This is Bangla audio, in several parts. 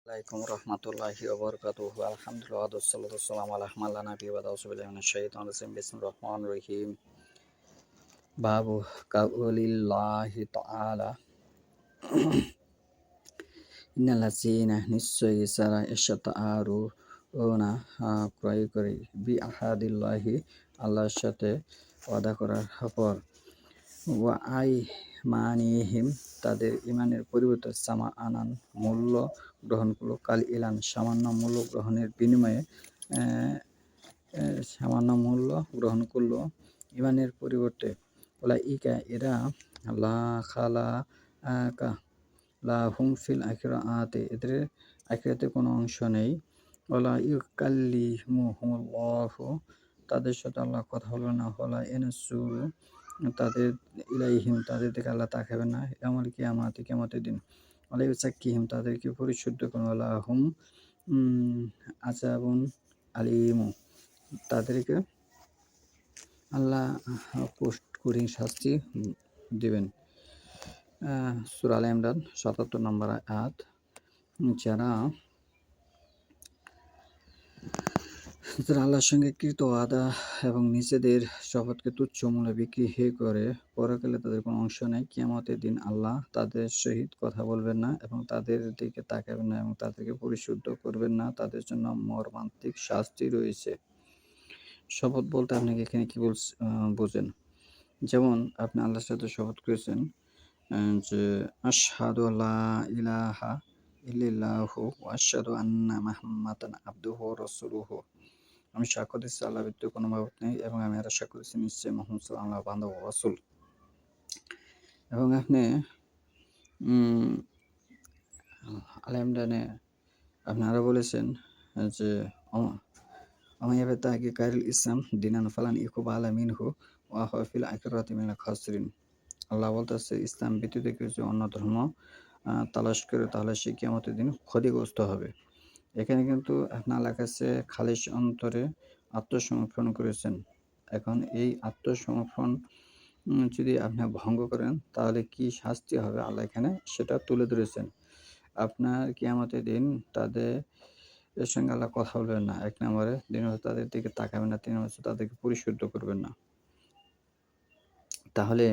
আলাইকুম রহমতুল্লাহি ওয়া বারাকাতুহু। আলহামদুলিল্লাহ ওয়াসসালাতু ওয়াসসালামু আলা মান লা নাবিয়্যা বা'দাহু। আউযু বিল্লাহি মিনাশ শাইতানির রাজিম। বিসমিল্লাহির রহমানির রহিম। বাবু কাউলিল্লাহি তাআলা ইন্নাল্লাযীনা নিশ্চয়ই যারা ইশতাআরুনা ক্রয় করে বিআহাদিল্লাহি আল্লাহর সাথে ওয়াদা করার পর ওয়া আইমানিহিম তাদের ঈমানের পরিবর্তে সামাআনান মূল্য গ্রহণ করল, কাল ইলান সামান্য মূল্য গ্রহণের বিনিময়ে সামান্য মূল্য গ্রহণ করল ঈমানের পরিবর্তে। উলাইকা এরা লা খালাকা লাহুম ফিল আখিরাতি এদের আখিরাতে কোনো অংশ নেই। ওয়ালা ইউকাল্লিমুহুমুল্লাহু তাদের সাথে আল্লাহ কথা বলবে না। ওয়ালা ইয়ানজুরু তাদের ইলাইহিম তাদের দিকে আল্লাহ তাকাবেন না। ইয়াউমাল কিয়ামাতি কিয়ামতের দিন। ওয়ালা ইউযাক্কিহিম তাদেরকে পরিশুদ্ধ করবেন। ওয়ালা হুম আযাবুন আলীম তাদেরকে আল্লাহ কঠিন শাস্তি দিবেন। সূরা আলে ইমরান ৭৭ নম্বর আয়াত। যারা আল্লাহর সঙ্গে কৃত ওয়াদা এবং নিজেদের শপথকে তুচ্ছ মূল্যে বিক্রি করে পরকালে তাদের কোনো অংশ নেই। কিয়ামতের দিন আল্লাহ তাদের সহিত কথা বলবেন না এবং তাদের দিকে তাকাবেন না এবং তাদেরকে পরিশুদ্ধ করবেন না। তাদের জন্য মর্মান্তিক শাস্তি রয়েছে। শপথ বলতে আপনি এখানে কি বোঝেন? যেমন আপনি আল্লাহর সাথে শপথ করেছেন যে আশহাদু আল্লা ইলাহা ইল্লাল্লাহু ওয়া আশহাদু আন্না মুহাম্মাদান আবদুহু ওয়া রাসূলুহু আমি সাক্ষ্য দিচ্ছি আল্লাহ ব্যতীত কোনো মাবুদ নেই এবং আমি আরো সাক্ষ্য দিচ্ছি নিশ্চয়ই মুহাম্মদ সাল্লাল্লাহু আলাইহি ওয়া সাল্লাম বান্দা ও রাসূল। এবং আপনি আলে ইমরানে আপনি আরো বলেছেন যে ওমান ইয়াবতাগি গায়রাল ইসলাম দীনান ফালান ইউকবালা মিনহু ওয়া হুয়া ফিল আখিরাতি মিনাল খাসিরিন। আল্লাহ বলতেছে ইসলাম ব্যতীত কিছু অন্য ধর্ম তালাশ করে তাহলে সে কিয়ামতের দিন ক্ষতিগ্রস্ত হবে। এখানে কিন্তু আপনি আল্লাহর কাছে খালিস অন্তরে আত্মসমর্পণ করেছেন। এখন এই আত্মসমর্পণ যদি আপনি ভঙ্গ করেন তাহলে কি শাস্তি হবে আল্লাহ এখানে সেটা তুলে ধরেছেন। আপনার কিয়ামতের দিন তাদের এর সঙ্গে আল্লাহ কথা বলবেন না। ১ নম্বরে দিন হচ্ছে তাদের দিকে তাকাবেন না, ৩ হচ্ছে তাদেরকে পরিশুদ্ধ করবেন না। তাহলে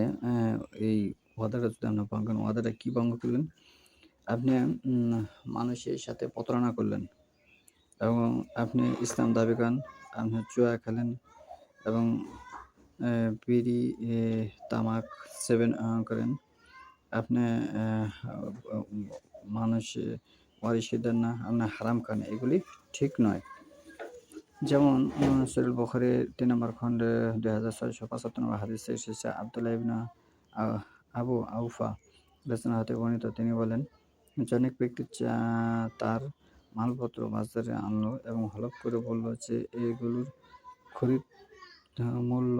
এই ওয়াদাটা যদি আপনি ভঙ্গ করেন, ওয়াদাটা কি ভঙ্গ করলেন? আপনি মানুষের সাথে প্রতারণা করলেন এবং আপনি ইসলাম দাবি করেন, আপনি জুয়া খেলেন এবং বিড়ি তামাক সেবন করেন। আপনি মানুষের ওয়ারিশ দেন না, আপনি হারাম খান, এগুলি ঠিক নয়। যেমন সহিহ বুখারীর ৩ নম্বর খণ্ডে ২৬৭৫ নম্বর হাদিসে এসেছে আব্দুল্লাহ ইবনে আবু আউফা রাদিয়াল্লাহু হতে বর্ণিত। তিনি বলেন, জনৈক ব্যক্তি তার মালপত্র বাজারে আনলো এবং হলফ করে বলল যে এগুলোর খরিদ মূল্য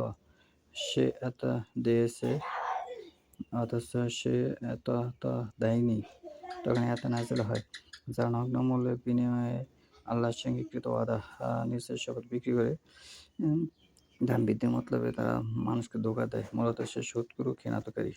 সে এত দিয়েছে অথচ সে এত দেয়নি। তখন আয়াত নাযিল হয়, যারা নগ্ন মূল্যের বিনিময়ে আল্লাহর সঙ্গে কৃত ওয়াদা নিজের শপথ বিক্রি করে দাম বৃদ্ধির মতলবে তারা মানুষকে ধোঁকা দেয়, মূলত সে সুদখোর ও খিয়ানতকারী।